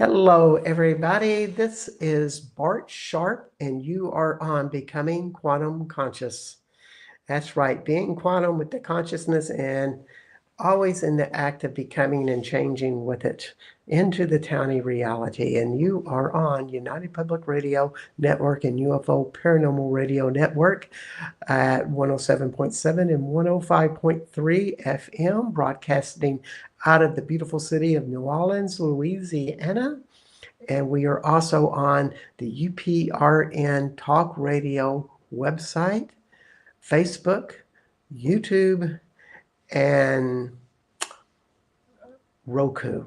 Hello, everybody. This is Bart Sharp, and you are on Becoming Quantum Conscious. That's right, being quantum with the consciousness and always in the act of becoming and changing with it into the towny reality. And you are on United Public Radio Network and UFO Paranormal Radio Network at 107.7 and 105.3 FM, broadcasting out of the beautiful city of New Orleans, Louisiana. And we are also on the UPRN Talk Radio website, Facebook, YouTube, and Roku.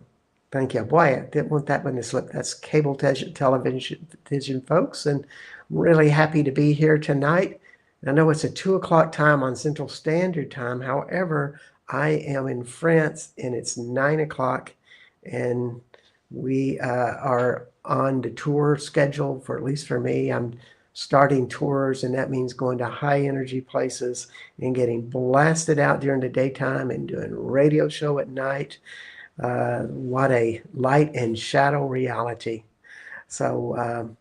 Thank you. Boy, I didn't want that one to slip. That's cable television, folks, and really happy to be here tonight. I know it's a 2 o'clock time on Central Standard Time. However, I am in France and it's 9 o'clock, and we are on the tour schedule for, at least for me. I'm starting tours, and that means going to high energy places and getting blasted out during the daytime and doing a radio show at night. What a light and shadow reality. So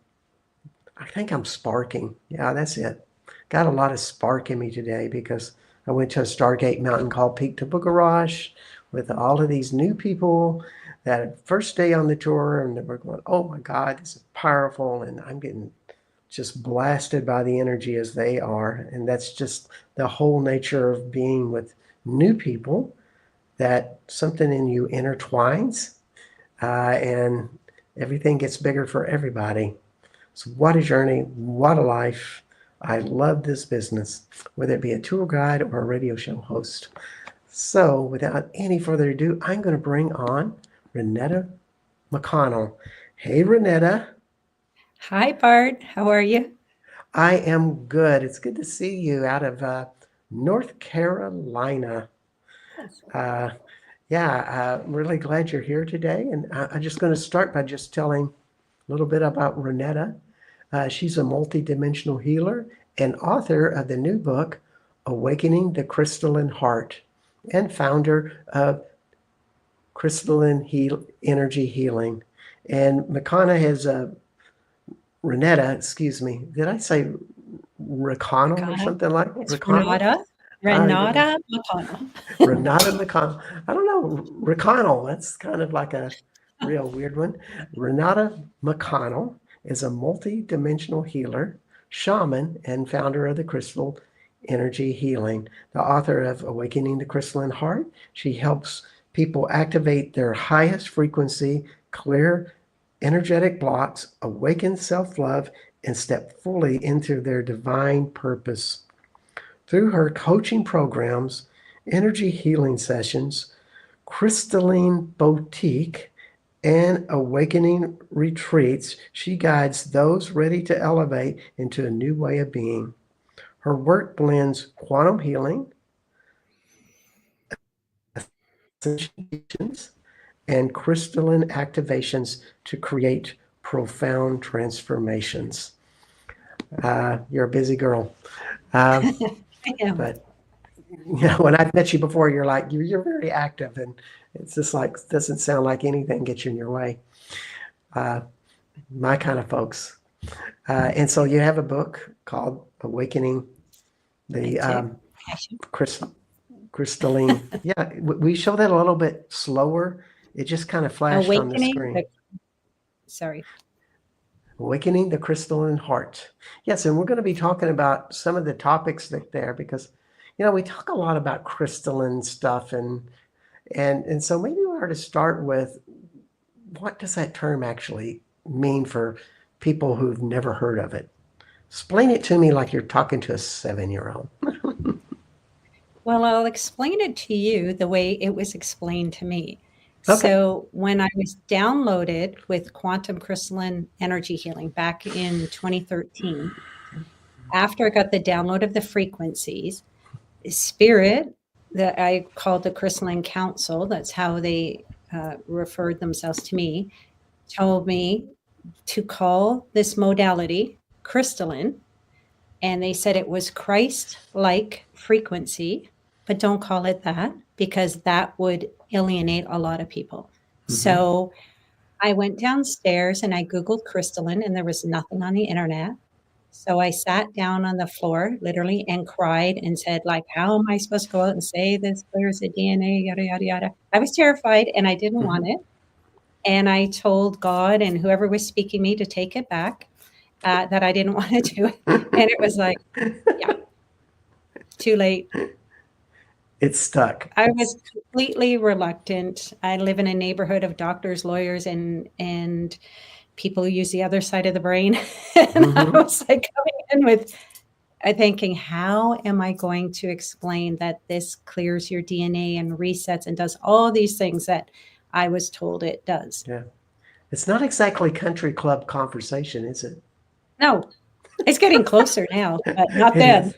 I think I'm sparking. Yeah, that's it. Got a lot of spark in me today because I went to a Stargate mountain called Peak to Bugarash with all of these new people that first day on the tour, and they were going, oh my God, this is powerful. And I'm getting just blasted by the energy as they are. And that's just the whole nature of being with new people, that something in you intertwines and everything gets bigger for everybody. So what a journey, what a life. I love this business, whether it be a tour guide or a radio show host. So without any further ado, I'm going to bring on Renata McConnell. Hey, Renata. Hi, Bart. How are you? I am good. It's good to see you out of North Carolina. I'm really glad you're here today. And I'm just going to start by just telling a little bit about Renata. She's a multidimensional healer and author of the new book, Awakening the Crystalline Heart, and founder of Crystalline Energy Healing. And McConnell has Renata, excuse me, did I say McConnell or something like that? Renata McConnell. Renata McConnell. I don't know, McConnell, that's kind of like a real weird one. Renata McConnell is a multi-dimensional healer, shaman, and founder of the Crystal Energy Healing. The author of Awakening the Crystalline Heart, she helps people activate their highest frequency, clear energetic blocks, awaken self-love, and step fully into their divine purpose. Through her coaching programs, energy healing sessions, Crystalline Boutique, and awakening retreats, she guides those ready to elevate into a new way of being. Her work blends quantum healing, ascension, and crystalline activations to create profound transformations. You're a busy girl. But when I've met you before, you're like, you're very active, and it's just like, doesn't sound like anything gets you in your way. My kind of folks. And so you have a book called Awakening the Crystalline. Yeah, we show that a little bit slower. It just kind of flashed on the screen. Awakening the Crystalline Heart. Yes, and we're going to be talking about some of the topics there because, we talk a lot about crystalline stuff, and so maybe we are to start with, what does that term actually mean for people who've never heard of it? Explain it to me like you're talking to a 7-year-old. Well, I'll explain it to you the way it was explained to me. Okay. So when I was downloaded with quantum crystalline energy healing back in 2013, after I got the download of the frequencies, Spirit, that I called the Crystalline Council, that's how they referred themselves to me, told me to call this modality crystalline. And they said it was Christ-like frequency, but don't call it that because that would alienate a lot of people. Mm-hmm. So I went downstairs and I Googled crystalline, and there was nothing on the internet. So I sat down on the floor, literally, and cried and said, like, how am I supposed to go out and say this clears the DNA, yada, yada, yada. I was terrified and I didn't want it. And I told God and whoever was speaking me to take it back, that I didn't want to do it. And it was like, yeah, too late. It's stuck. I was completely reluctant. I live in a neighborhood of doctors, lawyers, and people who use the other side of the brain. And I was like coming in with thinking, how am I going to explain that this clears your DNA and resets and does all these things that I was told it does? Yeah. It's not exactly country club conversation, is it? No, it's getting closer now, but not then.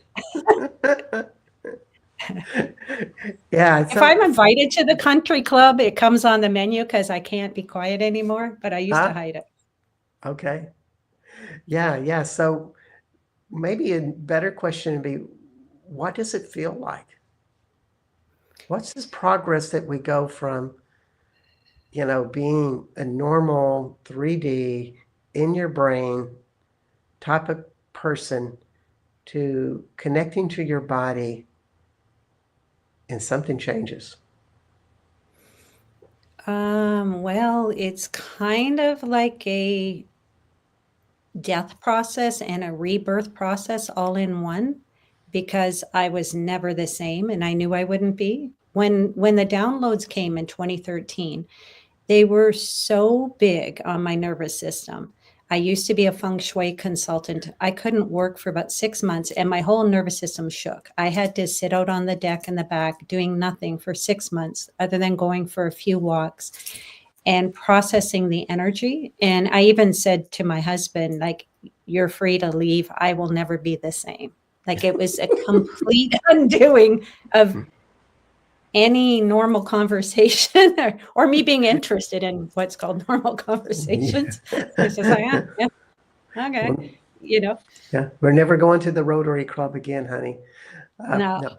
Yeah. If I'm invited to the country club, it comes on the menu because I can't be quiet anymore, but I used to hide it. Okay. Yeah. So maybe a better question would be, what does it feel like? What's this progress that we go from, being a normal 3D in your brain type of person to connecting to your body and something changes? Well, it's kind of like a death process and a rebirth process all in one, because I was never the same and I knew I wouldn't be. When the downloads came in 2013, they were so big on my nervous system. I used to be a feng shui consultant. I couldn't work for about 6 months and my whole nervous system shook. I had to sit out on the deck in the back doing nothing for 6 months other than going for a few walks and processing the energy. And I even said to my husband, like, you're free to leave. I will never be the same. Like, it was a complete undoing of any normal conversation or me being interested in what's called normal conversations. It's just like, yeah, okay, Yeah, we're never going to the Rotary Club again, honey. No.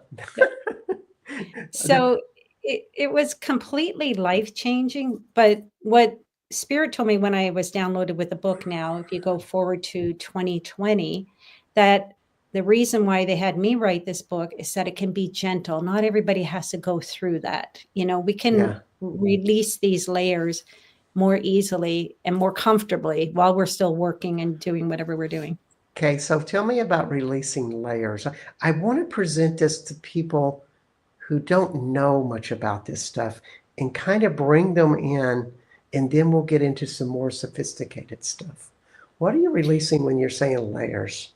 So it was completely life-changing. But what Spirit told me when I was downloaded with the book now, if you go forward to 2020, that the reason why they had me write this book is that it can be gentle. Not everybody has to go through that. We can release these layers more easily and more comfortably while we're still working and doing whatever we're doing. Okay, so tell me about releasing layers. I want to present this to people who don't know much about this stuff and kind of bring them in, and then we'll get into some more sophisticated stuff. What are you releasing when you're saying layers?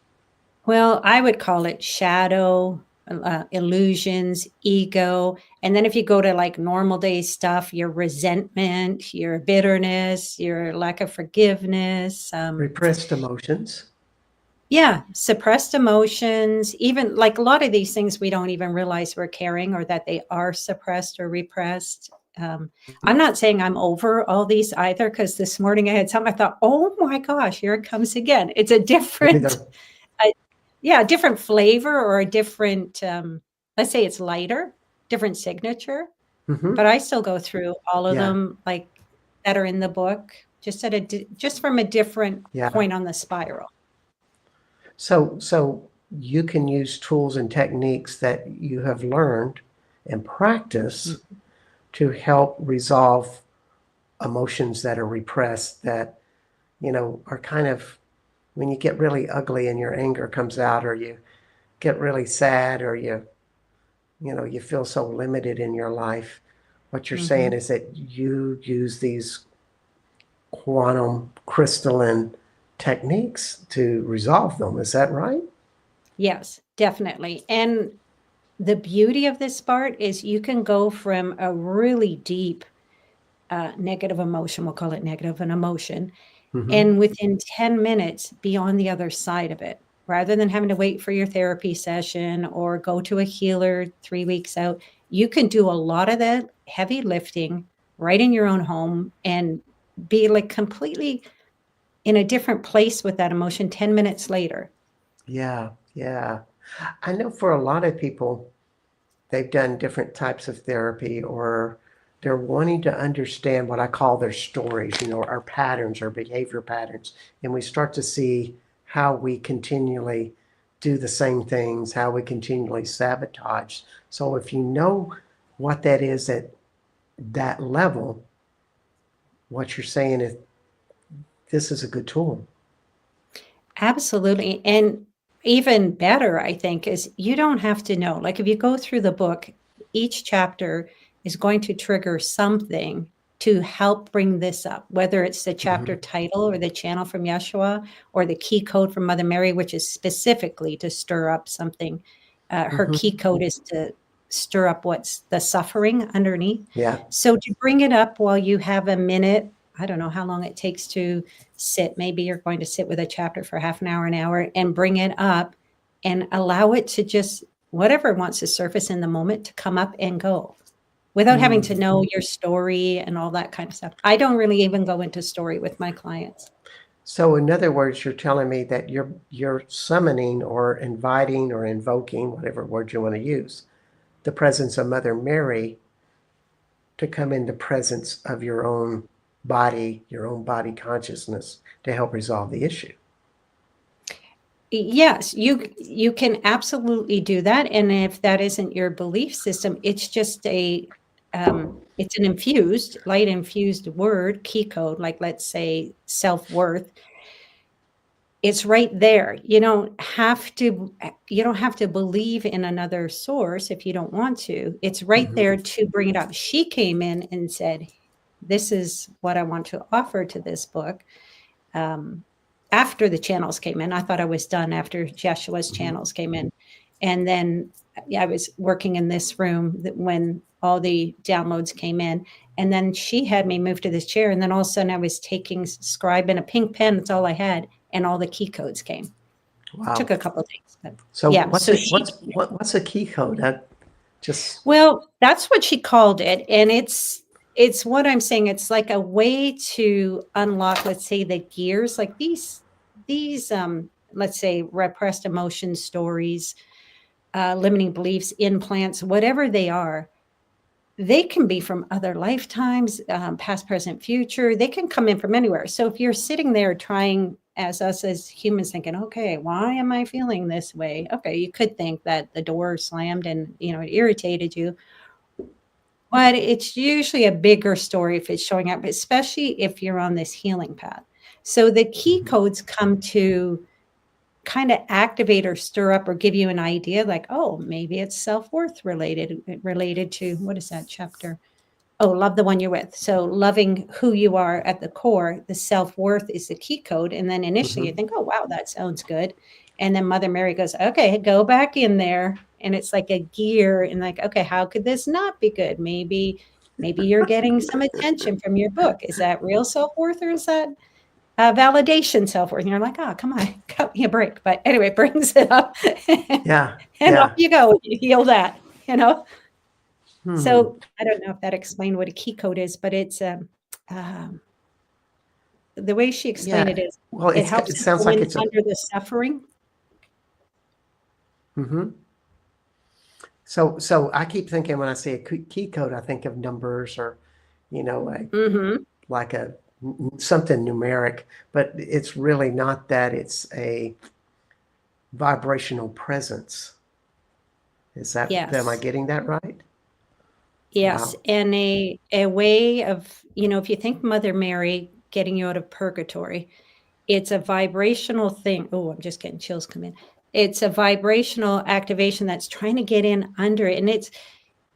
Well, I would call it shadow, illusions, ego. And then if you go to like normal day stuff, your resentment, your bitterness, your lack of forgiveness. Repressed emotions. Yeah, suppressed emotions, even like a lot of these things we don't even realize we're carrying or that they are suppressed or repressed. I'm not saying I'm over all these either, because this morning I had something I thought, oh my gosh, here it comes again. It's a different different flavor or a different, let's say it's lighter, different signature, but I still go through all of them like that are in the book, just from a different point on the spiral. So you can use tools and techniques that you have learned and practice to help resolve emotions that are repressed, that, are kind of, when you get really ugly and your anger comes out, or you get really sad, or you feel so limited in your life. What you're saying is that you use these quantum crystalline techniques to resolve them. Is that right? Yes, definitely. And the beauty of this, Bart, is you can go from a really deep negative emotion, we'll call it negative, an emotion, and within 10 minutes be on the other side of it, rather than having to wait for your therapy session or go to a healer 3 weeks out. You can do a lot of that heavy lifting right in your own home and be like completely in a different place with that emotion 10 minutes later. Yeah. I know for a lot of people, they've done different types of therapy or they're wanting to understand what I call their stories, our patterns, our behavior patterns. And we start to see how we continually do the same things, how we continually sabotage. So if you know what that is at that level, what you're saying is this is a good tool. Absolutely. And even better, I think, is you don't have to know. Like if you go through the book, each chapter is going to trigger something to help bring this up, whether it's the chapter title or the channel from Yeshua or the key code from Mother Mary, which is specifically to stir up something. Her key code is to stir up what's the suffering underneath. Yeah. So to bring it up while you have a minute, I don't know how long it takes to sit. Maybe you're going to sit with a chapter for half an hour, and bring it up and allow it to just, whatever wants to surface in the moment, to come up and go without having to know your story and all that kind of stuff. I don't really even go into story with my clients. So in other words, you're telling me that you're summoning or inviting or invoking, whatever word you want to use, the presence of Mother Mary to come in the presence of your own body consciousness to help resolve the issue. Yes, you can absolutely do that. And if that isn't your belief system, it's just it's an light infused word, key code, like let's say self-worth. It's right there. You don't have to believe in another source if you don't want to. It's right there to bring it up. She came in and said, this is what I want to offer to this book. After the channels came in, I thought I was done after Jeshua's channels came in. And then I was working in this room when all the downloads came in. And then she had me move to this chair. And then all of a sudden I was taking scribe and a pink pen. That's all I had. And all the key codes came. Wow. It took a couple of days. But So yeah. what's a key code? Well, that's what she called it. And it's what I'm saying. It's like a way to unlock, let's say, the gears, like these let's say repressed emotion stories, limiting beliefs, implants, whatever they are. They can be from other lifetimes, past, present, future. They can come in from anywhere. So if you're sitting there trying, as us as humans, thinking, okay, why am I feeling this way? Okay, you could think that the door slammed and it irritated you. But it's usually a bigger story if it's showing up, especially if you're on this healing path. So the key codes come to kind of activate or stir up or give you an idea like, oh, maybe it's self-worth related to, what is that chapter? Oh, love the one you're with. So loving who you are at the core, the self-worth is the key code. And then initially you think, oh, wow, that sounds good. And then Mother Mary goes, okay, go back in there. And it's like a gear and like, okay, how could this not be good? Maybe you're getting some attention from your book. Is that real self-worth or is that validation self-worth? And you're like, oh, come on, cut me a break. But anyway, it brings it up. Yeah. And off you go. You heal that, So I don't know if that explained what a key code is, but it's the way she explained it is, well, it helps it sounds like it's under the suffering. So I keep thinking when I say a key code, I think of numbers or, like a something numeric, but it's really not that. It's a vibrational presence. Is that, Yes. am I getting that right? Yes. Wow. And a way of, if you think Mother Mary getting you out of purgatory, it's a vibrational thing. Oh, I'm just getting chills come in. It's a vibrational activation that's trying to get in under it. And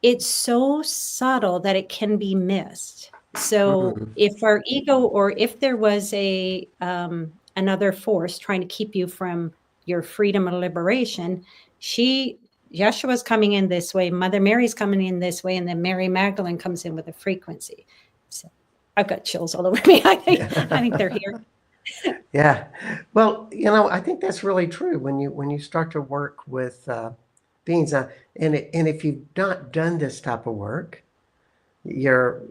it's so subtle that it can be missed. So if our ego, or if there was a another force trying to keep you from your freedom and liberation, Yeshua's coming in this way, Mother Mary's coming in this way, and then Mary Magdalene comes in with a frequency. So I've got chills all over me. I think they're here. Yeah. Well, I think that's really true when you start to work with beings, and if you've not done this type of work, you're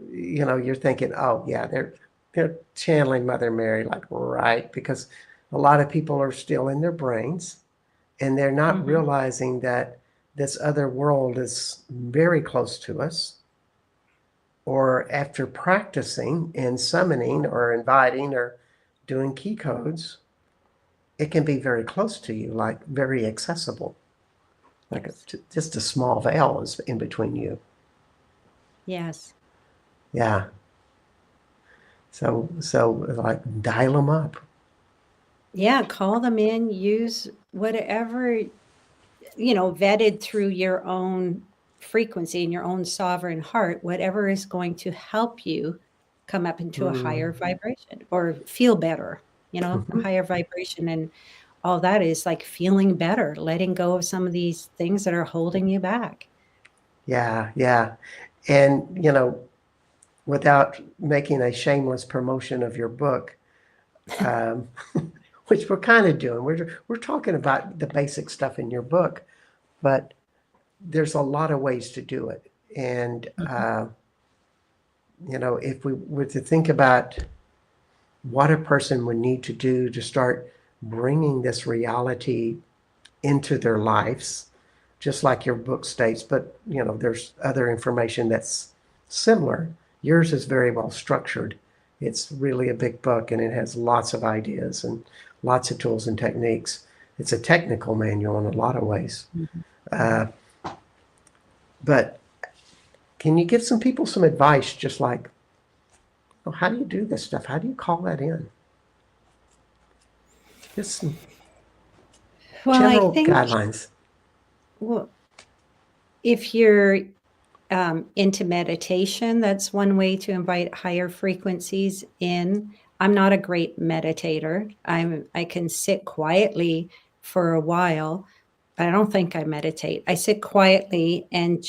thinking, oh yeah, they're channeling Mother Mary, like, right, because a lot of people are still in their brains and they're not realizing that this other world is very close to us, or after practicing and summoning or inviting or doing key codes, it can be very close to you, like very accessible. Like just a small veil is in between you. Yes. Yeah. So like dial them up. Yeah, call them in, use whatever, vetted through your own frequency and your own sovereign heart, whatever is going to help you come up into a higher vibration or feel better, a higher vibration. And all that is like feeling better, letting go of some of these things that are holding you back. Yeah, yeah. And, without making a shameless promotion of your book, um, which we're kind of doing, we're talking about the basic stuff in your book, but there's a lot of ways to do it. And, if we were to think about what a person would need to do to start bringing this reality into their lives, just like your book states, but there's other information that's similar. Yours is very well structured. It's really a big book, and it has lots of ideas and lots of tools and techniques. It's a technical manual in a lot of ways. But can you give some people some advice, just like, how do you do this stuff? How do you call that in? Just some Well, I general think, guidelines. well, if you're into meditation, that's one way to invite higher frequencies in. I'm not a great meditator. I can sit quietly for a while, but I don't think I meditate. I sit quietly and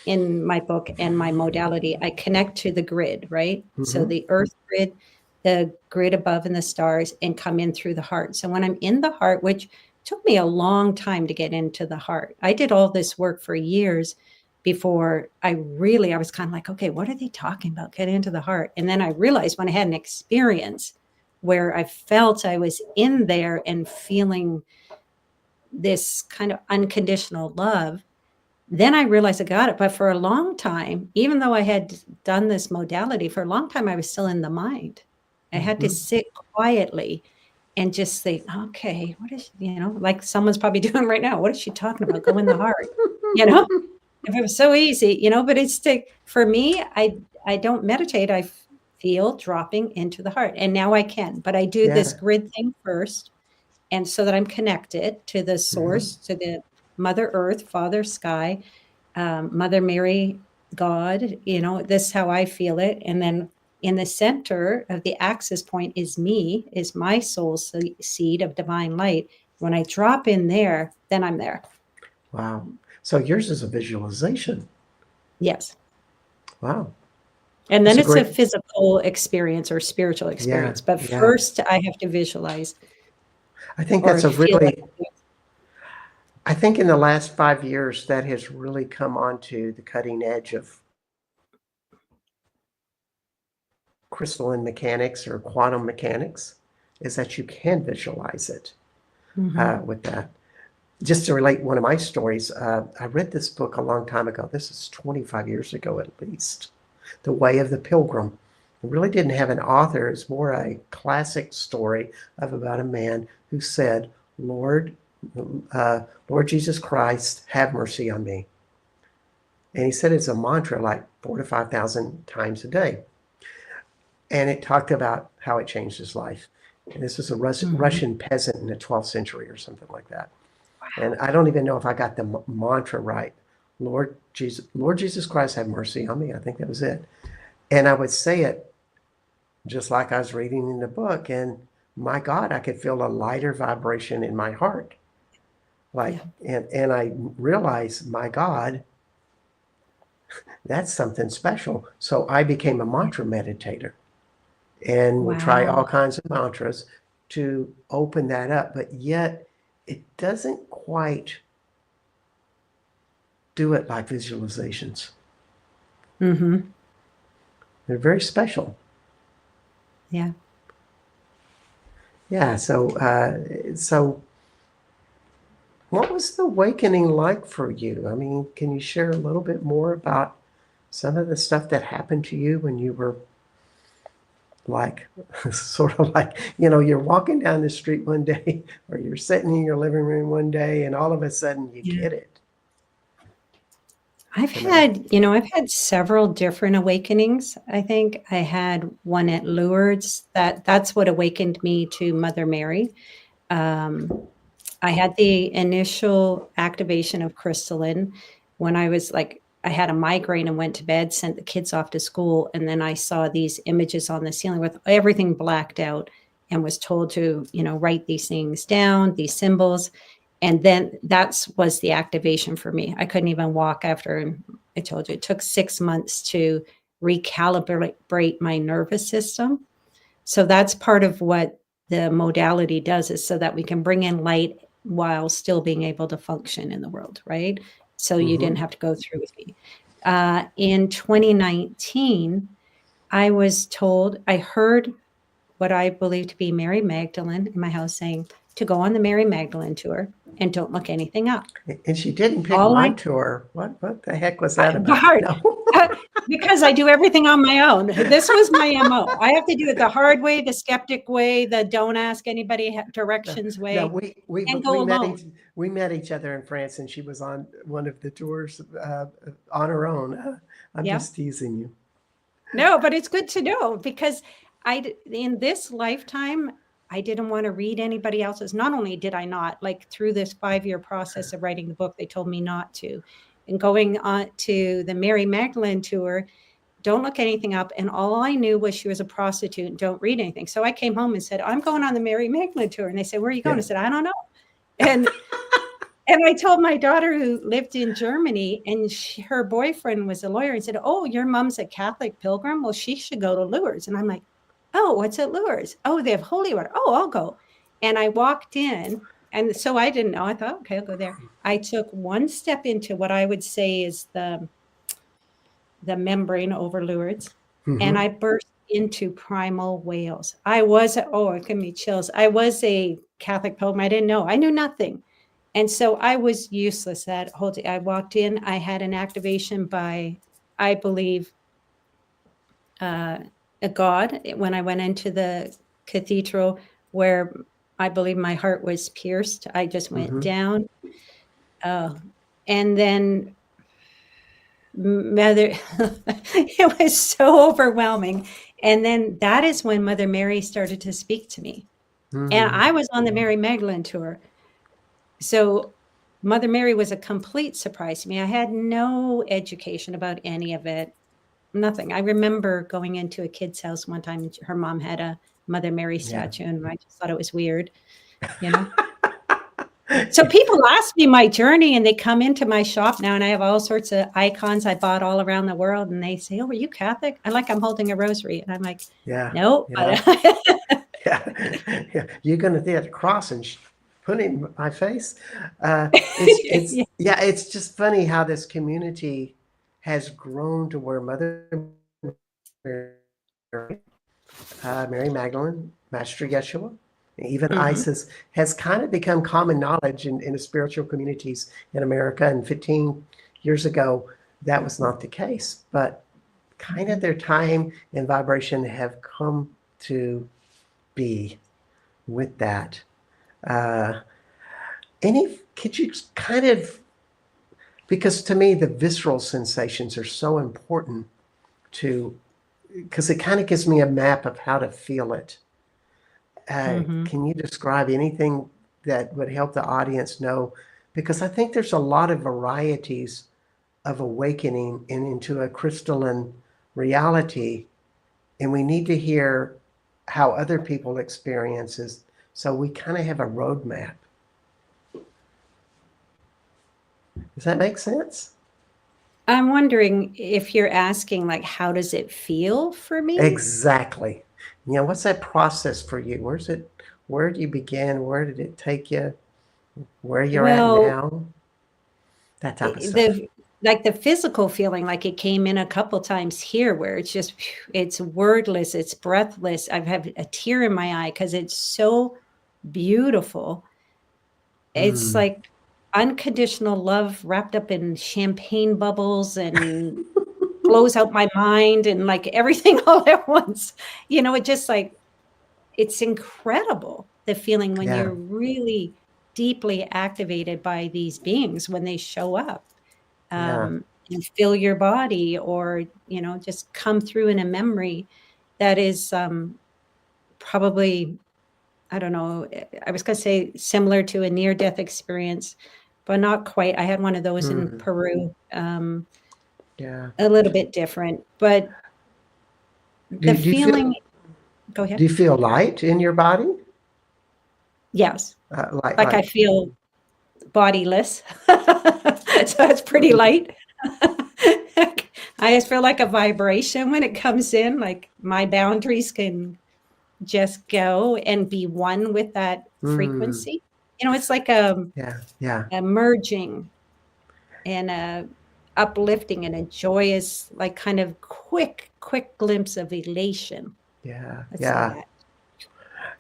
in my book and my modality, I connect to the grid, right? So the earth grid, the grid above and the stars, and come in through the heart. So when I'm in the heart, which took me a long time to get into the heart, I did all this work for years before I was kind of like, okay, what are they talking about? Get into the heart. And then I realized when I had an experience where I felt I was in there and feeling this kind of unconditional love, then I realized I got it. But for a long time, even though I had done this modality, for a long time, I was still in the mind. I had to sit quietly and just think, okay, what is, like someone's probably doing right now. What is she talking about? Go in the heart, if it was so easy, but for me, I don't meditate. I feel dropping into the heart, and now I can, but I do this Yeah. grid thing first. And so that I'm connected to the source, to the Mother Earth, Father Sky, Mother Mary, God, this is how I feel it. And then in the center of the axis point is me, is my soul seed of divine light. When I drop in there, then I'm there. Wow. So yours is a visualization. Yes. Wow. And That's then a it's a great, physical experience or spiritual yeah, experience. But yeah. first, I have to visualize I think or that's a feel really, it. I think in the last 5 years, that has really come onto the cutting edge of crystalline mechanics or quantum mechanics, is that you can visualize it with that. Just to relate one of my stories, I read this book a long time ago. This is 25 years ago at least. The Way of the Pilgrim. It really didn't have an author. It's more a classic story about a man who said, Lord Jesus Christ, have mercy on me. And he said it's a mantra like 4,000 to 5,000 times a day. And it talked about how it changed his life. And this was a Russian peasant in the 12th century or something like that. And I don't even know if I got the mantra right. Lord Jesus Christ, have mercy on me. I think that was it. And I would say it just like I was reading in the book. And my God, I could feel a lighter vibration in my heart. And I realized, my God, that's something special. So I became a mantra meditator and would try all kinds of mantras to open that up. But yet it doesn't quite do it like visualizations. They're very special. Yeah. Yeah. So what was the awakening like for you? I mean, can you share a little bit more about some of the stuff that happened to you when you were like, sort of like, you're walking down the street one day, or you're sitting in your living room one day, and all of a sudden you Yeah. get it. I've had several different awakenings. I think I had one at Lourdes. That's what awakened me to Mother Mary. I had the initial activation of crystalline when I was like, I had a migraine and went to bed, sent the kids off to school. And then I saw these images on the ceiling with everything blacked out and was told to, write these things down, these symbols. And then that was the activation for me. I couldn't even walk after. And I told you, it took 6 months to recalibrate my nervous system. So that's part of what the modality does, is so that we can bring in light while still being able to function in the world, right? So you didn't have to go through with me. In 2019, I was told, I heard what I believe to be Mary Magdalene in my house saying to go on the Mary Magdalene tour and don't look anything up. And she didn't pick All my I- tour. What the heck was that about? Bart, No. because I do everything on my own. This was my MO. I have to do it the hard way, the skeptic way, the don't ask anybody directions way, No, and go alone. we met each other in France, and she was on one of the tours on her own. I'm Yeah. just teasing you. No, but it's good to know, because in this lifetime, I didn't want to read anybody else's. Not only did I not, like through this 5-year process of writing the book, they told me not to. And going on to the Mary Magdalene tour, don't look anything up. And all I knew was she was a prostitute and don't read anything. So I came home and said, I'm going on the Mary Magdalene tour. And they said, where are you going? Yeah. I said, I don't know. And and I told my daughter, who lived in Germany, and her boyfriend was a lawyer, and said, oh, your mom's a Catholic pilgrim? Well, she should go to Lourdes. And I'm like, oh, what's at Lourdes? Oh, they have holy water. Oh, I'll go. And I walked in, and so I didn't know. I thought, okay, I'll go there. I took one step into what I would say is the membrane over Lourdes, and I burst into primal wails. It gave me chills. I was a Catholic pilgrim. I didn't know. I knew nothing. And so I was useless that whole day. I walked in, I had an activation by, I believe, a God when I went into the cathedral, where I believe my heart was pierced. I just went down. And then it was so overwhelming. And then that is when Mother Mary started to speak to me. And I was on the Mary Magdalene tour. So Mother Mary was a complete surprise to me. I had no education about any of it. Nothing. I remember going into a kid's house one time, and her mom had a Mother Mary statue, and I just thought it was weird, So people ask me my journey, and they come into my shop now, and I have all sorts of icons I bought all around the world, and they say, oh, are you Catholic? I'm holding a rosary. And I'm like, no. Yeah. You're going to do the cross and put it in my face. It's just funny how this community has grown to where Mother Mary Magdalene, Master Yeshua, even ISIS has kind of become common knowledge in the spiritual communities in America. And 15 years ago, that was not the case. But kind of their time and vibration have come to be with that. Could you kind of, because to me, the visceral sensations are so important because it kind of gives me a map of how to feel it. Can you describe anything that would help the audience know? Because I think there's a lot of varieties of awakening into a crystalline reality, and we need to hear how other people experience it, so we kind of have a roadmap. Does that make sense? I'm wondering if you're asking, like, how does it feel for me? Exactly. What's that process for you? Where do you begin? Where did it take you? Where you're at now? That type of stuff. The physical feeling, like it came in a couple times here, where it's wordless, it's breathless. I've had a tear in my eye because it's so beautiful. It's like unconditional love wrapped up in champagne bubbles, and blows out my mind and like everything all at once. It just like, it's incredible, the feeling when Yeah. you're really deeply activated by these beings when they show up, Yeah. and fill your body, or just come through in a memory that is probably, I don't know, I was going to say similar to a near-death experience, but not quite. I had one of those in Peru, Yeah. a little bit different, but Do, the do you feel feeling, go do ahead. you feel light in your body? Yes. Like Like I like feel bodiless. So it's pretty light. I just feel like a vibration when it comes in, like my boundaries can just go and be one with that frequency. It's like yeah, yeah, a merging and a uplifting and a joyous, like kind of quick glimpse of elation. yeah, Let's say yeah,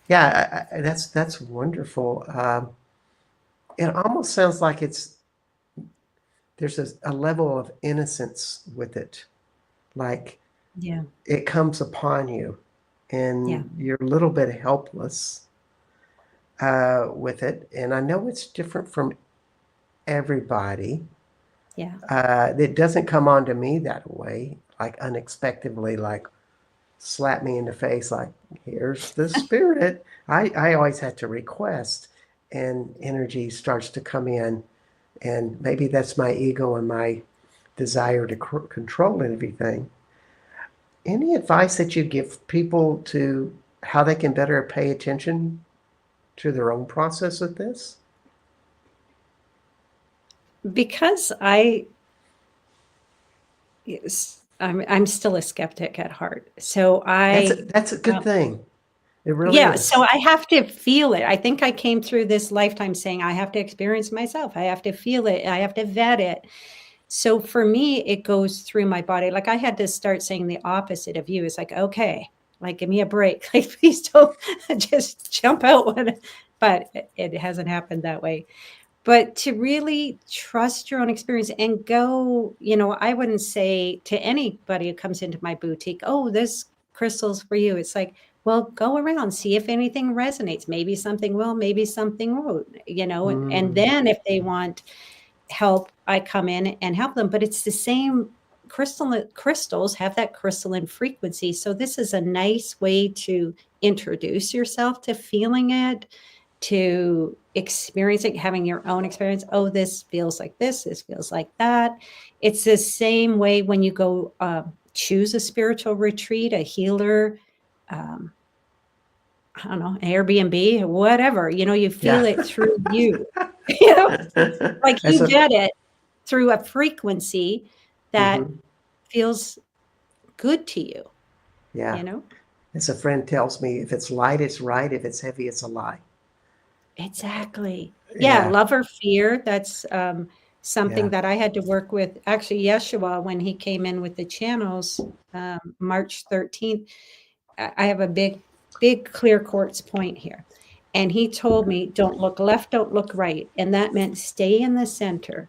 that. yeah. That's wonderful. It almost sounds like there's a level of innocence with it, like Yeah. it comes upon you, Yeah. and you're a little bit helpless with it. And I know it's different from everybody. Yeah. It doesn't come onto me that way, like unexpectedly, like slap me in the face, like, here's the spirit. I always had to request, and energy starts to come in. And maybe that's my ego and my desire to control everything. Any advice that you give people to how they can better pay attention to their own process with this? Because I'm still a skeptic at heart. So That's a good thing. It really yeah, so is. I have to feel it. I think I came through this lifetime saying I have to experience myself. I have to feel it. I have to vet it. So for me, it goes through my body. Like I had to start saying the opposite of you. It's like, okay, like give me a break. Like please don't just jump out when, but it hasn't happened that way. But to really trust your own experience and go, I wouldn't say to anybody who comes into my boutique, oh, this crystal's for you. It's like, well, go around, see if anything resonates. Maybe something will, maybe something won't, and Mm, then if they want help, I come in and help them. But it's the same crystals have that crystalline frequency. So this is a nice way to introduce yourself to feeling it, to experiencing, having your own experience. Oh, this feels like this feels like that. It's the same way when you go choose a spiritual retreat, a healer, um, I don't know, Airbnb, whatever, you feel yeah. it through you, you know, like That's you a, get it through a frequency that mhm, feels good to you, yeah. you know? As a friend tells me, if it's light, it's right. If it's heavy, it's a lie. Exactly. Yeah, Yeah, love or fear. That's something yeah. that I had to work with. Actually, Yeshua, when he came in with the channels, March 13th, I have a big clear quartz point here. And he told me, don't look left, don't look right. And that meant stay in the center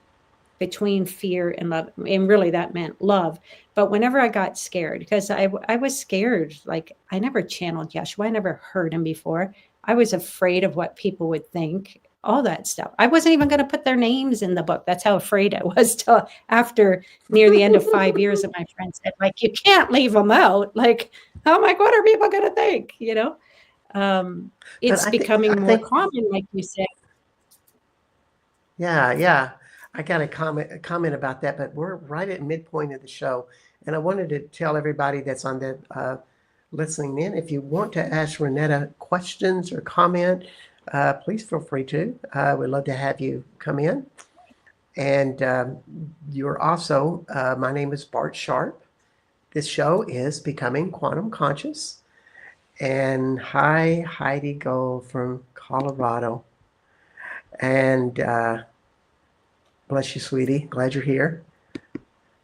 between fear and love. And really that meant love. But whenever I got scared, because I was scared, like I never channeled Yeshua, I never heard him before. I was afraid of what people would think, all that stuff. I wasn't even going to put their names in the book. That's how afraid I was till after near the end of 5 years. And my friend said, like, you can't leave them out. Like, I'm like, what are people going to think? But It's becoming I more think, common, like you said. yeah, yeah. I got a comment about that, but we're right at midpoint of the show, and I wanted to tell everybody that's on the listening in, if you want to ask Renata questions or comment, please feel free to. We'd love to have you come in. And you're also, my name is Bart Sharp. This show is Becoming Quantum Conscious. And hi, Heidi Gold from Colorado. And bless you, sweetie. Glad you're here.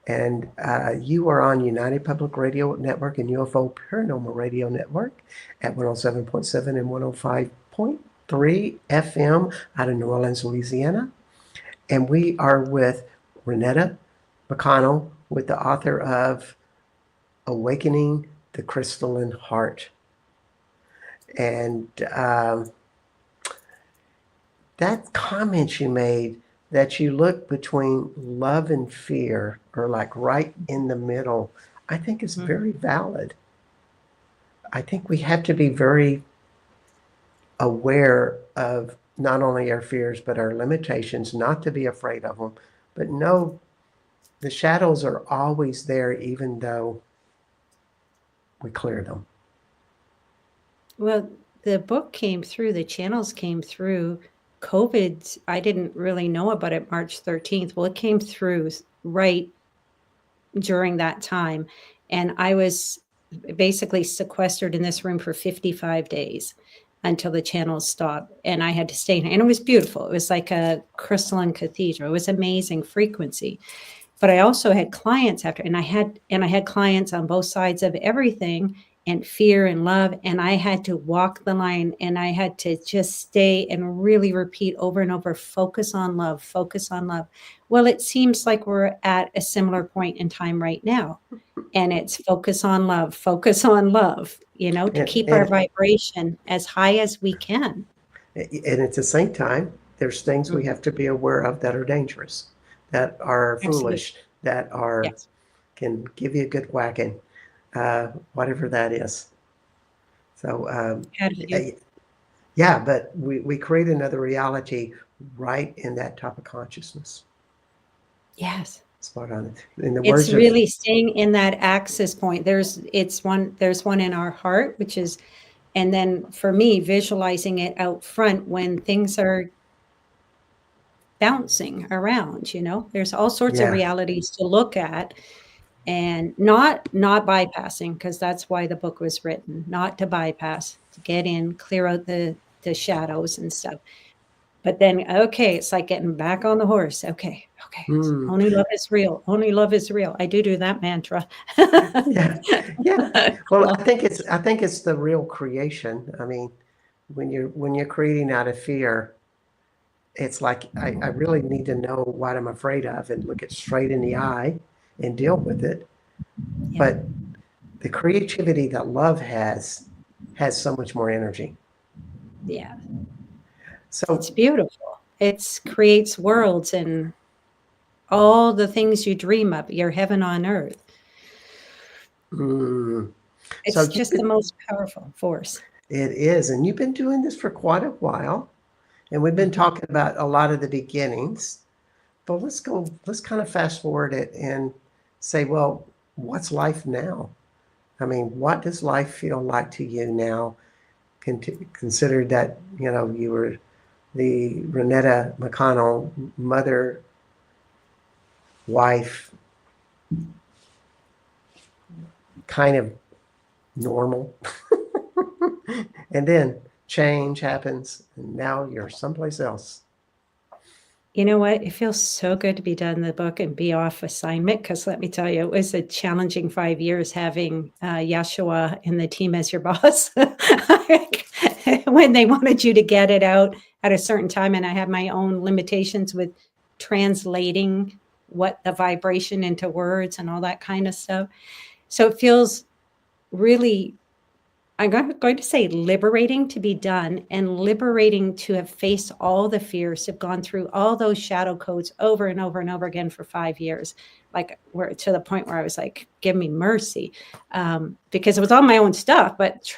And you are on United Public Radio Network and UFO Paranormal Radio Network at 107.7 and 105.3 FM out of New Orleans, Louisiana. And we are with Renata McConnell, with the author of Awakening the Crystalline Heart. And that comment you made, that you look between love and fear, or like right in the middle, I think is very valid. I think we have to be very aware of not only our fears, but our limitations, not to be afraid of them, but know the shadows are always there, even though we clear them. Well, the book came through, the channels came through. COVID, I didn't really know about it March 13th. Well, it came through right during that time. And I was basically sequestered in this room for 55 days until the channels stopped. And I had to stay in, and it was beautiful. It was like a crystalline cathedral. It was amazing frequency. But I also had clients after, and I had clients on both sides of everything, and fear and love. And I had to walk the line, and I had to just stay and really repeat over and over, focus on love, focus on love. Well, it seems like we're at a similar point in time right now. And it's focus on love, to keep our vibration as high as we can. And at the same time, there's things we have to be aware of that are dangerous, that are foolish, that are can give you a good whacking, whatever that is. So, yeah, but we create another reality right in that type of consciousness. Yes. Spot on. In the It's words really staying in that access point. There's one in our heart, which is, and then for me, visualizing it out front when things are bouncing around, there's all sorts of realities to look at, and not bypassing, because that's why the book was written, not to bypass, to get in, clear out the shadows and stuff. But then, it's like getting back on the horse. Okay. Only love is real. Only love is real. I do that mantra. Yeah. Well, I think it's the real creation. I mean, when you're creating out of fear, it's like I really need to know what I'm afraid of and look it straight in the eye and deal with it. Yeah. But the creativity that love has so much more energy. Yeah. So it's beautiful. It creates worlds and all the things you dream of, your heaven on earth. It's just the most powerful force. It is. And you've been doing this for quite a while. And we've been talking about a lot of the beginnings. But let's kind of fast forward it and say, well, what's life now? I mean, what does life feel like to you now? Consider that, you were the Renata McConnell mother, wife, kind of normal. And then change happens, and now you're someplace else. You know what? It feels so good to be done the book and be off assignment, because let me tell you, it was a challenging 5 years having Yeshua and the team as your boss. When they wanted you to get it out at a certain time, and I had my own limitations with translating what the vibration into words and all that kind of stuff. So it feels really, I'm going to say, liberating to be done, and liberating to have faced all the fears, have gone through all those shadow codes over and over and over again for 5 years, like we're to the point where I was like, give me mercy, because it was all my own stuff, but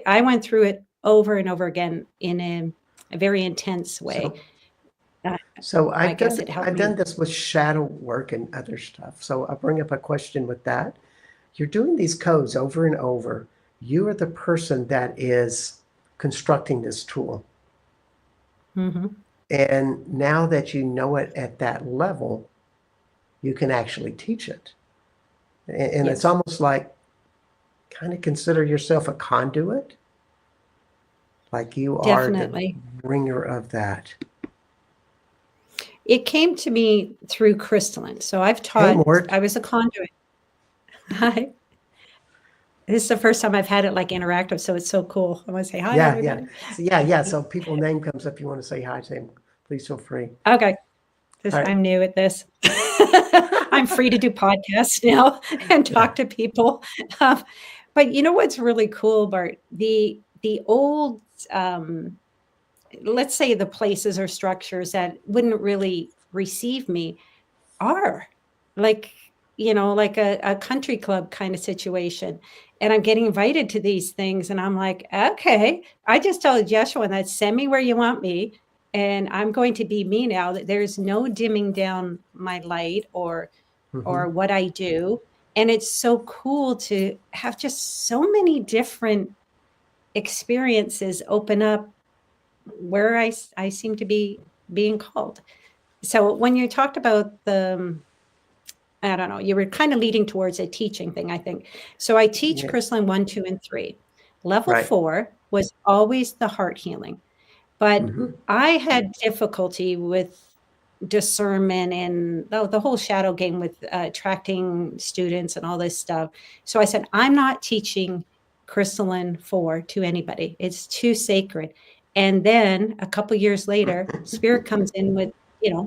I went through it over and over again in a very intense way. So I've done this with shadow work and other stuff. So I'll bring up a question with that. You're doing these codes over and over. You are the person that is constructing this tool. Mm-hmm. And now that you know it at that level, you can actually teach it. And it's almost like, kind of consider yourself a conduit. Like you are the bringer of that. It came to me through Crystalline. So I've taught, I was a conduit. Hi. This is the first time I've had it like interactive, so it's so cool. I want to say hi, everybody. Yeah. So people's name comes up. You want to say hi to them, please feel free. Okay. Right. I'm new at this. I'm free to do podcasts now and talk to people. But you know what's really cool, Bart? The old, let's say the places or structures that wouldn't really receive me are like, like a country club kind of situation. And I'm getting invited to these things. And I'm like, okay, I just told Joshua that send me where you want me. And I'm going to be me now, that there's no dimming down my light or what I do. And it's so cool to have just so many different experiences open up where I seem to be being called. So when you talked about I don't know, you were kind of leading towards a teaching thing, I think. So I teach Crystalline 1, 2, and 3. Level 4 was always the heart healing. But I had difficulty with discernment and the whole shadow game with attracting students and all this stuff. So I said, I'm not teaching Crystalline 4 to anybody. It's too sacred. And then a couple years later, Spirit comes in with,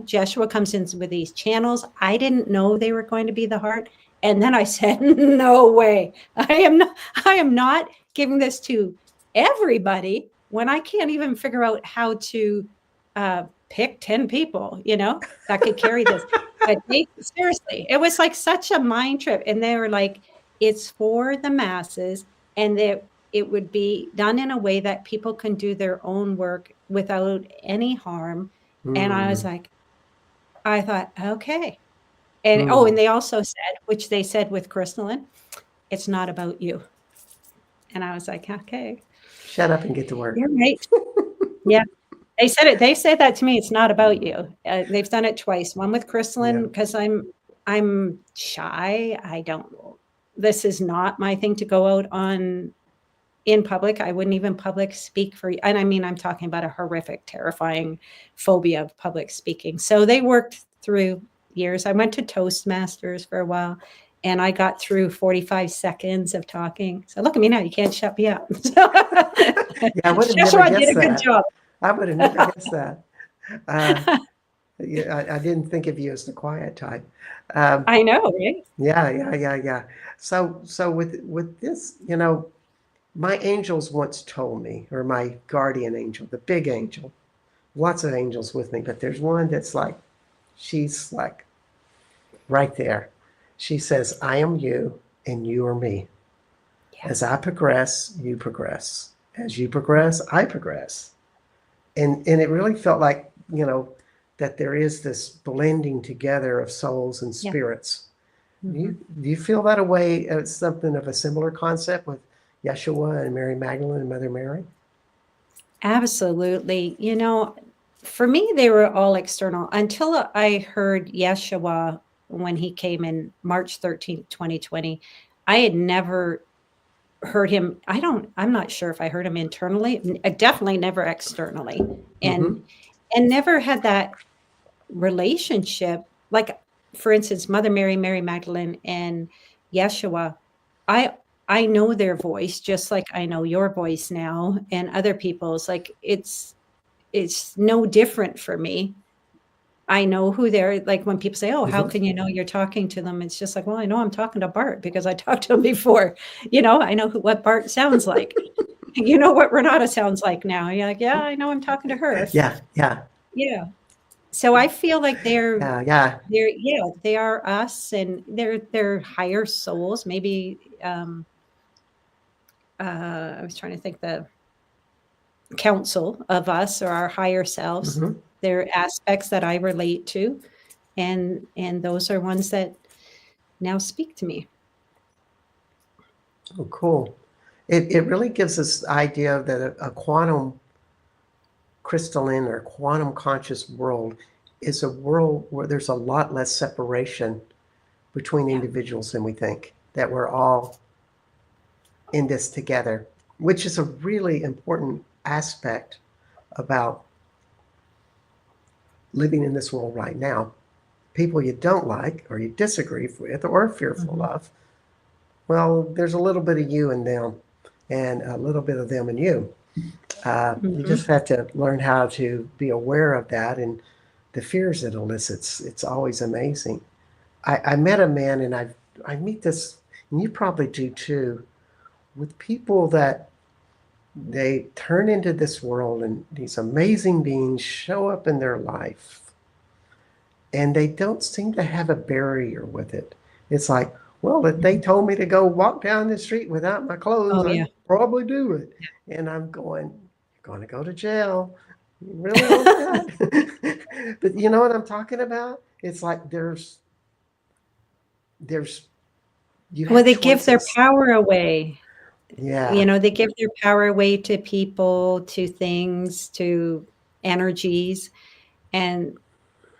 Joshua comes in with these channels. I didn't know they were going to be the heart. And then I said, no way. I am not giving this to everybody when I can't even figure out how to pick 10 people, that could carry this. But seriously, it was like such a mind trip. And they were like, it's for the masses, and that it would be done in a way that people can do their own work without any harm. And I was like, I thought, okay. And and they also said, which they said with Crystalline, it's not about you. And I was like, okay. Shut up and get to work. You're right. Yeah. They said it. They said that to me. It's not about you. They've done it twice. One with Crystalline because I'm shy. This is not my thing to go out in public. I wouldn't even public speak for you. And I mean, I'm talking about a horrific, terrifying phobia of public speaking. So they worked through years. I went to Toastmasters for a while, and I got through 45 seconds of talking. So look at me now. You can't shut me up. I would have never guessed did a good job. I would have never guessed that. I didn't think of you as the quiet type. I know, right? Yeah. So with this, my angels once told me, or my guardian angel, the big angel, lots of angels with me, but there's one that's like, she's like right there. She says, I am you and you are me. Yeah. As I progress, you progress. As you progress, I progress. And it really felt like, that there is this blending together of souls and spirits. Do you feel that a way? It's something of a similar concept with Yeshua and Mary Magdalene and Mother Mary? Absolutely. For me, they were all external until I heard Yeshua when he came in March 13th, 2020. I had never heard him. I'm not sure if I heard him internally, definitely never externally, and never had that relationship. Like, for instance, Mother Mary, Mary Magdalene, and Yeshua, I know their voice just like I know your voice now and other people's. Like, it's no different for me. I know who they're like. When people say, oh, how can you know you're talking to them? It's just like, well, I know I'm talking to Bart because I talked to him before. I know what Bart sounds like. You know what Renata sounds like now. You're like, yeah, I know I'm talking to her. Yeah. So I feel like they are us, and they're higher souls. Maybe I was trying to think the council of us or our higher selves. They're aspects that I relate to, and those are ones that now speak to me. Oh, cool. It really gives us the idea that a quantum crystalline or quantum conscious world is a world where there's a lot less separation between individuals than we think, that we're all in this together, which is a really important aspect about living in this world right now. People you don't like or you disagree with or are fearful of, well, there's a little bit of you in them and a little bit of them in you. You just have to learn how to be aware of that and the fears it elicits. It's always amazing. I met a man, and I meet this, and you probably do too, with people that they turn into this world, and these amazing beings show up in their life, and they don't seem to have a barrier with it. It's like, well, if they told me to go walk down the street without my clothes, Oh, yeah. I'd probably do it. And I'm going, you're going to go to jail. You really want that? But you know what I'm talking about? It's like there's you Well, have they give their choices. power away. Yeah. They give their power away to people, to things, to energies. And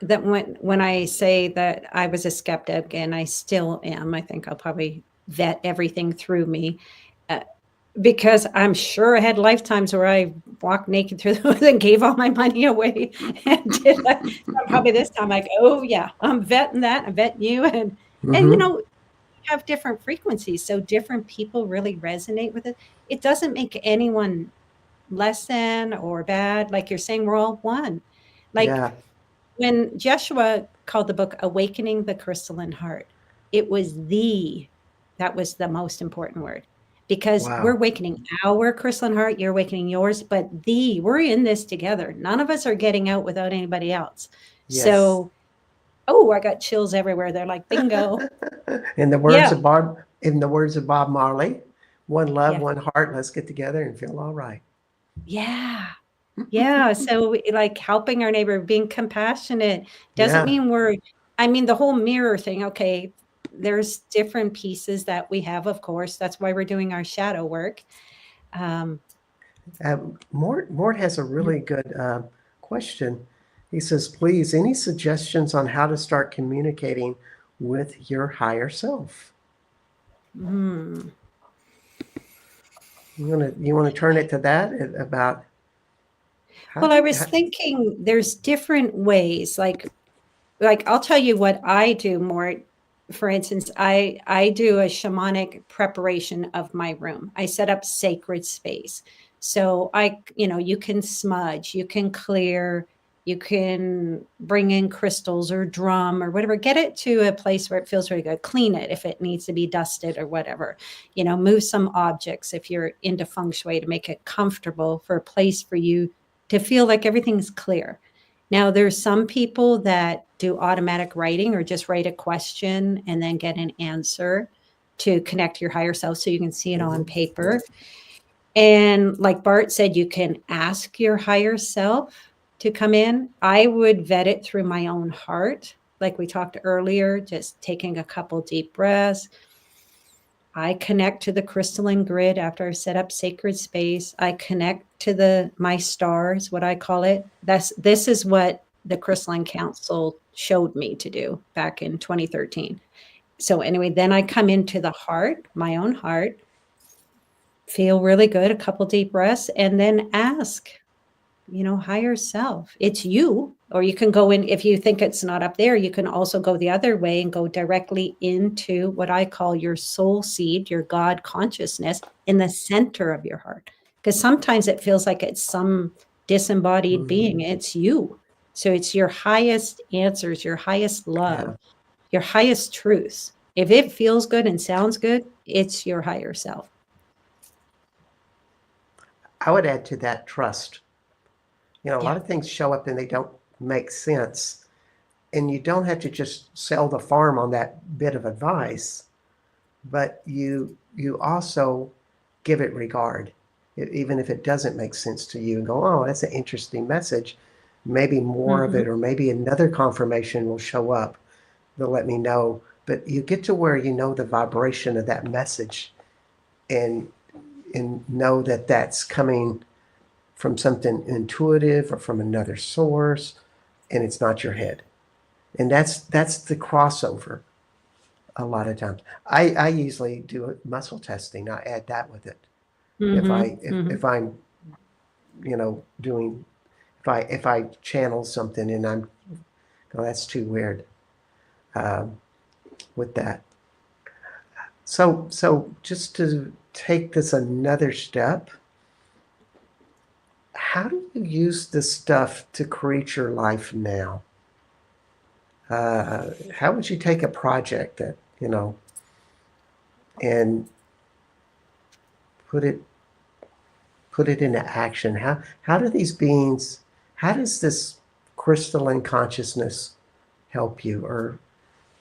that when I say that I was a skeptic, and I still am, I think I'll probably vet everything through me, uh, because I'm sure I had lifetimes where I walked naked through the woods and gave all my money away and did that. So probably this time, like, oh yeah, I'm vetting that, I'm vetting you, and Mm-hmm. have different frequencies, so different people really resonate with it. It doesn't make anyone less than or bad. Like you're saying, we're all one. Like Yeah. when Jeshua called the book Awakening the Crystalline Heart, it was that was the most important word, because we're Wow. awakening our crystalline heart, you're awakening yours, but we're in this together. None of us are getting out without anybody else. Yes. So, oh, I got chills everywhere. They're like, bingo. Yeah, In the words of Bob Marley, one love, yeah, one heart, let's get together and feel all right. yeah. Yeah, so, like, helping our neighbor, being compassionate doesn't Yeah. mean the whole mirror thing, okay, there's different pieces that we have, of course, that's why we're doing our shadow work. Um, Mort has a really good question. He says, please, any suggestions on how to start communicating with your higher self? hmm. You wanna turn it to that about how Well, do I you, was thinking there's different ways, like, I'll tell you what I do more. For instance, I do a shamanic preparation of my room. I set up sacred space. So you can smudge, you can clear, you can bring in crystals or drum or whatever. Get it to a place where it feels really good. Clean it if it needs to be dusted or whatever. Move some objects if you're into feng shui to make it comfortable for a place for you to feel like everything's clear. Now, there's some people that do automatic writing or just write a question and then get an answer to connect to your higher self so you can see it on Mhm. paper. And like Bart said, you can ask your higher self to come in. I would vet it through my own heart, like we talked earlier, just taking a couple deep breaths. I connect to the crystalline grid after I've set up sacred space. I connect to my stars, what I call it. This is what the Crystalline Council showed me to do back in 2013. So anyway, then I come into the heart, my own heart, feel really good, a couple deep breaths, and then ask, higher self. It's you. Or you can go in, if you think it's not up there, you can also go the other way and go directly into what I call your soul seed, your God consciousness in the center of your heart. Because sometimes it feels like it's some disembodied being. Mhm. It's you. So it's your highest answers, your highest love, Yeah. your highest truths. If it feels good and sounds good, it's your higher self. I would add to that trust. A Yeah. lot of things show up and they don't make sense. And you don't have to just sell the farm on that bit of advice, but you also give it regard, even if it doesn't make sense to you, and go, oh, that's an interesting message. Maybe more of Mm-hmm. it, or maybe another confirmation will show up. They'll let me know. But you get to where you know the vibration of that message, and know that that's coming from something intuitive or from another source, and it's not your head. And that's the crossover. A lot of times, I usually do muscle testing. I add that with it. If I Mm-hmm. Mm-hmm. if I'm doing, if I channel something and I'm, oh, that's too weird, um, with that. So just to take this another step, how do you use this stuff to create your life now? how would you take a project that, and put it into action? How do these beings, how does this crystalline consciousness help you,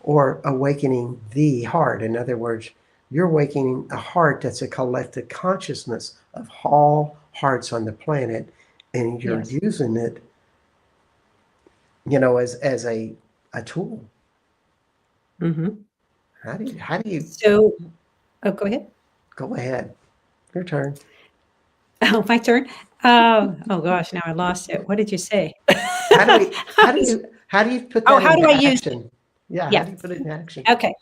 or awakening the heart? In other words, you're awakening a heart that's a collective consciousness of all hearts on the planet, and you're Yes. using it, as a tool. Mm-hmm. How do you So, oh, go ahead. go ahead? Your turn. Oh, my turn. Oh gosh, now I lost it. What did you say? How do we how do you put Oh, that how do into I use it? action? Yeah, how Yeah. do you put it in action? Okay.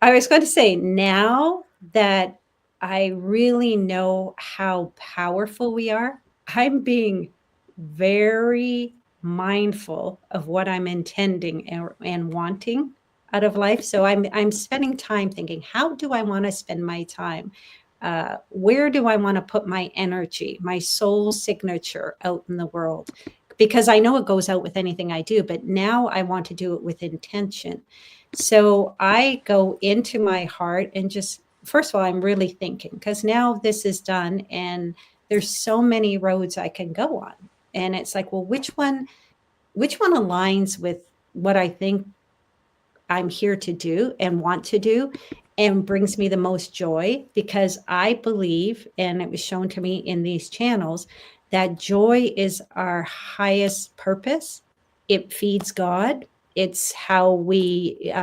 I was going to say, now that I really know how powerful we are, I'm being very mindful of what I'm intending and wanting out of life. So I'm spending time thinking, how do I want to spend my time? Where do I want to put my energy, my soul signature out in the world? Because I know it goes out with anything I do, but now I want to do it with intention. So I go into my heart and just, first of all, I'm really thinking, because now this is done and there's so many roads I can go on. And it's like, well, which one aligns with what I think I'm here to do and want to do and brings me the most joy? Because I believe, and it was shown to me in these channels, that joy is our highest purpose. It feeds God. It's how we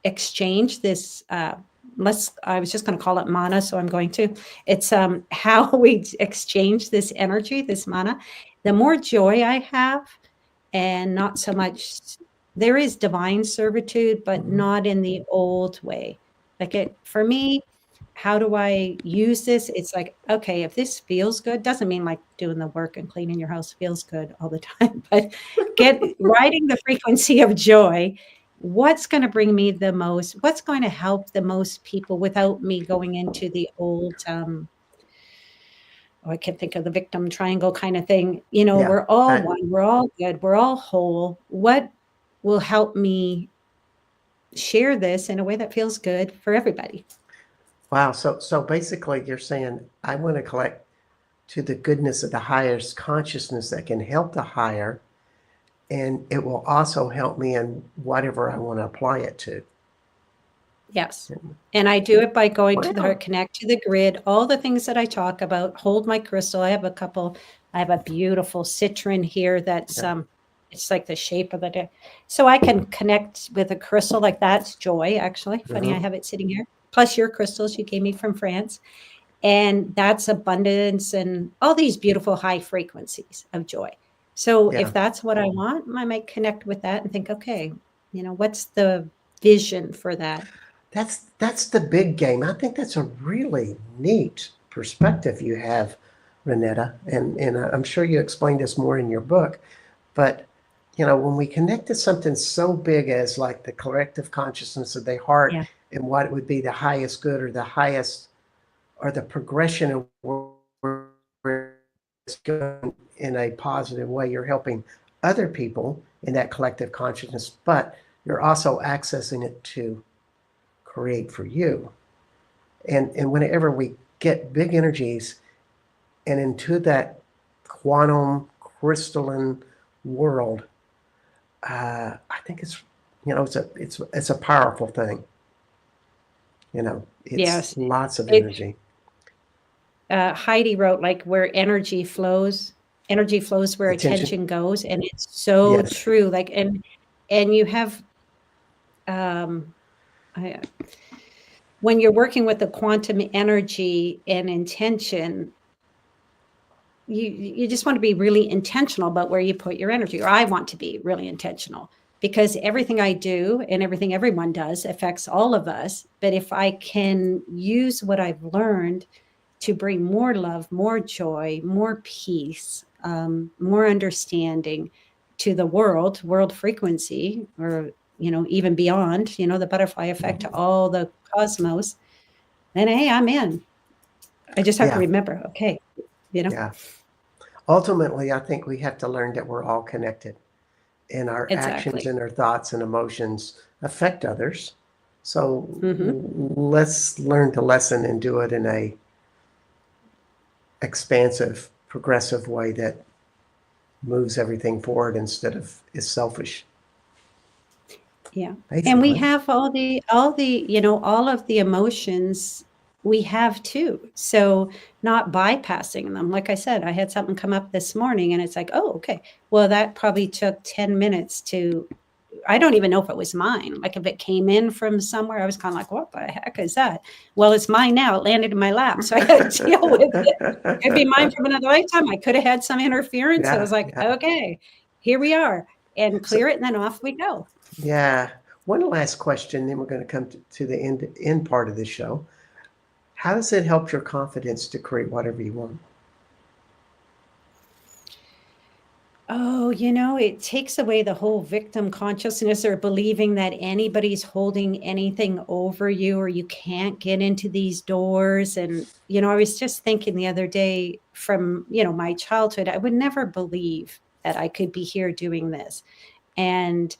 exchange this. I was just going to call it mana, so I'm going to. It's how we exchange this energy, this mana. The more joy I have, and not so much, there is divine servitude, but Mhm. not in the old way. Like, it for me, how do I use this? It's like, okay, if this feels good, doesn't mean like doing the work and cleaning your house feels good all the time, but get riding the frequency of joy. What's going to bring me the most? What's going to help the most people without me going into the old I can't think of the victim triangle kind of thing. Yeah. We're all one, we're all good, we're all whole. What will help me share this in a way that feels good for everybody? Wow. So basically you're saying I want to collect to the goodness of the highest consciousness that can help the higher, and it will also help me in whatever I want to apply it to. Yes. And I do it by going to the Wow. heart, connect to the grid, all the things that I talk about, hold my crystal. I have a beautiful citron here that's Yeah. it's like the shape of the day. So I can connect with a crystal like that's joy, actually. Funny, I Mhm. have it sitting here. Plus your crystals you gave me from France. And that's abundance and all these beautiful high frequencies of joy. So if Yeah. that's what I want, I might connect with that and think, okay, what's the vision for that? That's the big game. I think that's a really neat perspective you have, Renetta, and I'm sure you explained this more in your book. But when we connect to something so big as like the collective consciousness of the heart Yeah. and what it would be the highest good or the highest or the progression of where it's going in a positive way, you're helping other people in that collective consciousness, but you're also accessing it to create for you. And whenever we get big energies and into that quantum crystalline world, I think it's a powerful thing. It's Yes. lots of It, energy. Heidi wrote, like, where energy flows where Attention. attention goes. And it's so Yes. true. Like, and you have, um, I, when you're working with the quantum energy and intention, you just want to be really intentional about where you put your energy, or I want to be really intentional, because everything I do and everything everyone does affects all of us. But if I can use what I've learned to bring more love, more joy, more peace, more understanding to the world frequency, or even beyond, the butterfly effect to all the cosmos, then hey, I'm in. I just have to Yeah. remember, okay. Yeah. Ultimately, I think we have to learn that we're all connected. and our actions Exactly. and our thoughts and emotions affect others. So Hmm. let's learn the lesson and do it in a expansive, progressive way that moves everything forward instead of is selfish, Yeah. And we basically. have all of the emotions we have too. So not bypassing them. Like I said, I had something come up this morning and it's like, oh, okay. Well, that probably took 10 minutes to, I don't even know if it was mine. Like if it came in from somewhere, I was kind of like, what the heck is that? Well, it's mine now. It landed in my lap. So I got to deal with it. Could be mine from another lifetime. I could have had some interference. I Yeah, was like, yeah. okay, here we are. And So, clear it, and then off we go. yeah. One last question, then we're going to come to the end part of the show. How does it help your confidence to create whatever you want? Oh, it takes away the whole victim consciousness or believing that anybody's holding anything over you or you can't get into these doors. And, I was just thinking the other day from, my childhood, I would never believe that I could be here doing this. And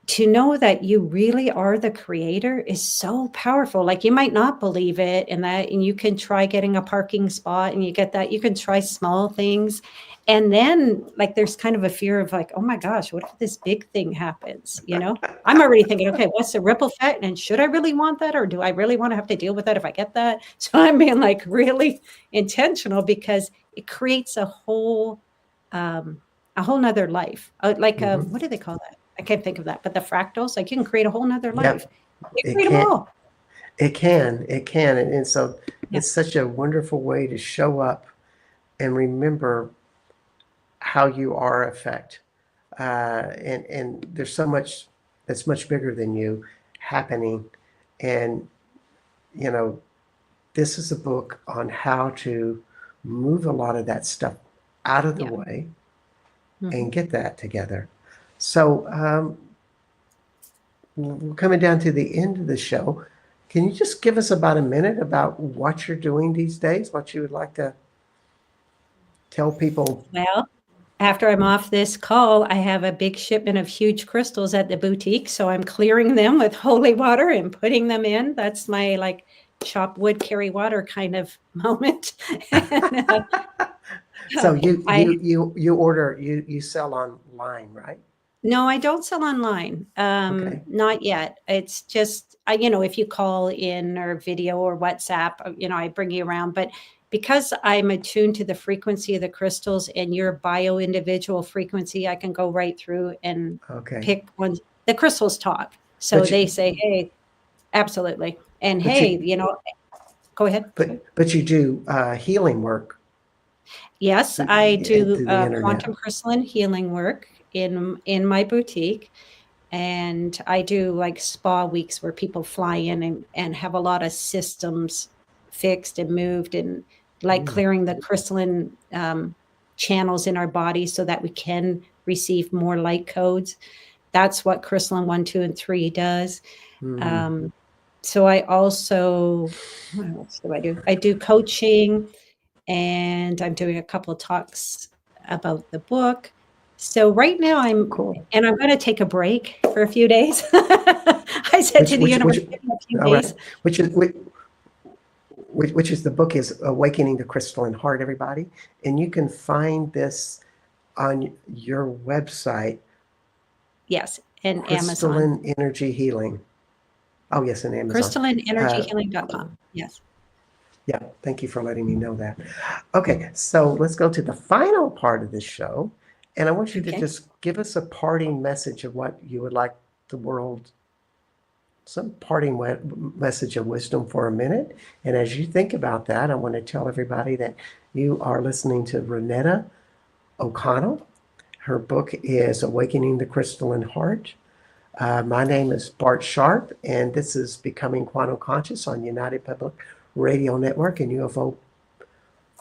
to know that you really are the creator is so powerful. Like you might not believe it and you can try getting a parking spot and you get that, you can try small things. And then like, there's kind of a fear of like, oh my gosh, what if this big thing happens? I'm already thinking, okay, what's the ripple effect? And should I really want that? Or do I really want to have to deal with that if I get that? So I'm being like really intentional because it creates a whole nother life. Hmm. What do they call that? I can't think of that, but the fractals, like you can create a whole nother life. Yep. You It create them can. all. It can. And so Yeah. it's such a wonderful way to show up and remember how you are effect. And there's so much that's much bigger than you happening. And, you know, this is a book on how to move a lot of that stuff out of the Yeah. way and Mhm. get that together. So we're coming down to the end of the show. Can you just give us about a minute about what you're doing these days, what you would like to tell people? Well, after I'm off this call, I have a big shipment of huge crystals at the boutique. So I'm clearing them with holy water and putting them in. That's my like chop wood, carry water kind of moment. And, So you I you you you order you sell online, right? No, I don't sell online. Okay. Not yet. It's just, if you call in or video or WhatsApp, I bring you around. But because I'm attuned to the frequency of the crystals and your bio individual frequency, I can go right through and Okay. pick ones. The crystals talk. So But they you say, hey, absolutely. And but hey, you go ahead. but you do healing work Yes, through I do the internet. quantum crystalline healing work in my boutique. And I do like spa weeks where people fly in and have a lot of systems fixed and moved and like Mm, clearing the crystalline channels in our body so that we can receive more light codes. That's what crystalline 1, 2, and 3 does. mm. Um, so I also, what else do I do? I do coaching and I'm doing a couple of talks about the book. So right now Cool. I'm going to take a break for a few days. I said Which to the which universe, which "Give me a few all right. days." Which is the book is Awakening the Crystalline Heart, everybody. And you can find this on your website, Yes, and Amazon, Crystalline Energy Healing. Oh, yes, and Amazon. Uh, crystallineenergyhealing.com. Yes. yeah, thank you for letting me know that. Okay, so let's go to the final part of this show. And I want you to Okay. just give us a parting message of what you would like the world, some parting message of wisdom for a minute. And as you think about that, I want to tell everybody that you are listening to Renata McConnell. Her book is Awakening the Crystalline Heart. My name is Bart Sharp, and this is Becoming Quantum Conscious on United Public Radio Network and UFO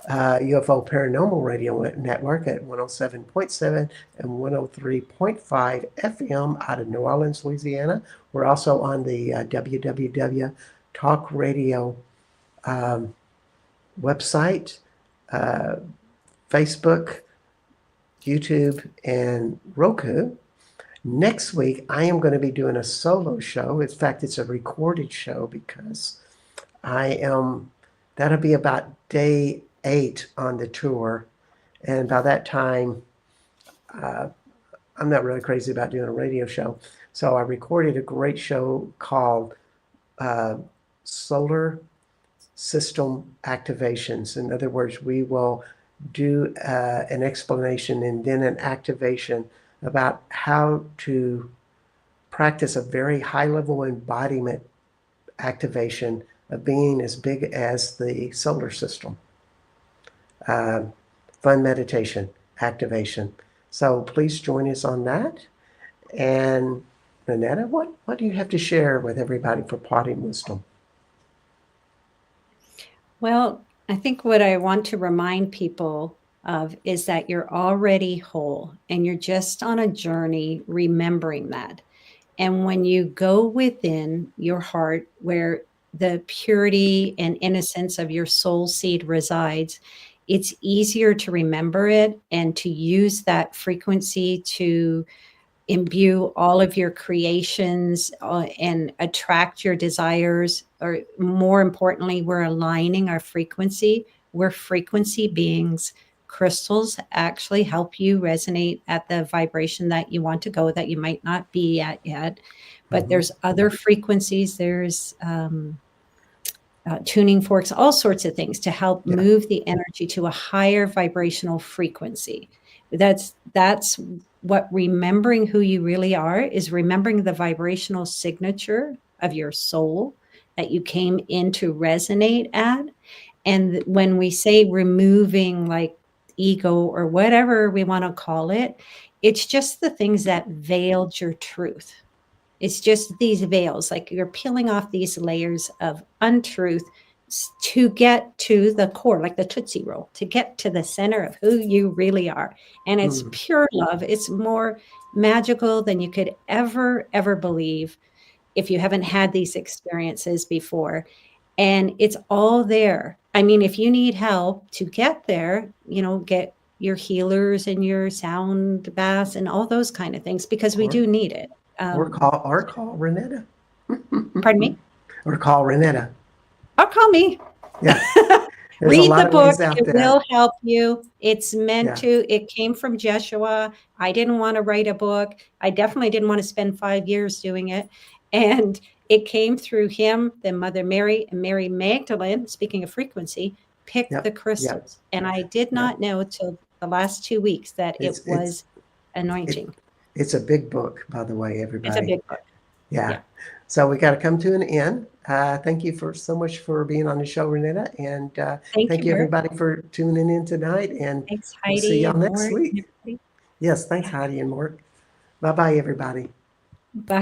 Paranormal Radio Network at 107.7 and 103.5 FM out of New Orleans, Louisiana. We're also on the www Talk Radio website, Facebook, YouTube, and Roku. Next week, I am going to be doing a solo show. In fact, it's a recorded show because that'll be about day 8 on the tour. And by that time, I'm not really crazy about doing a radio show. So I recorded a great show called Solar System Activations. In other words, we will do an explanation and then an activation about how to practice a very high-level embodiment activation of being as big as the solar system. Fun meditation activation. So please join us on that. And Renata, what do you have to share with everybody for parting wisdom? Well, I think what I want to remind people of is that you're already whole and you're just on a journey remembering that. And when you go within your heart where the purity and innocence of your soul seed resides, it's easier to remember it and to use that frequency to imbue all of your creations and attract your desires. Or more importantly, we're aligning our frequency. We're frequency beings. Crystals actually help you resonate at the vibration that you want to go, that you might not be at yet. But there's other frequencies. There's tuning forks, all sorts of things to help move the energy to a higher vibrational frequency. That's what remembering who you really are is, remembering the vibrational signature of your soul that you came in to resonate at. And when we say removing like ego or whatever we want to call it, it's just the things that veiled your truth. It's just these veils, like you're peeling off these layers of untruth to get to the core, like the Tootsie Roll, to get to the center of who you really are. And it's pure love. It's more magical than you could ever believe if you haven't had these experiences before. And it's all there. I mean, if you need help to get there, get your healers and your sound baths and all those kind of things, because we do need it. Or call Renata. Pardon me? Or call Renata. Or call me. Yeah. Read the book. It will help you. It's meant to. It came from Jeshua. I didn't want to write a book. I definitely didn't want to spend 5 years doing it. And it came through him, then Mother Mary and Mary Magdalene, speaking of frequency, picked the crystals. And I did not know till the last 2 weeks that it was anointing. It's a big book, by the way, everybody. It's a big book. Yeah. So we got to come to an end. Thank you so much for being on the show, Renata. And thank you, everybody, for tuning in tonight. And thanks, Heidi. We'll see y'all next week. Yes, thanks, Heidi and Mark. Bye-bye, everybody. Bye.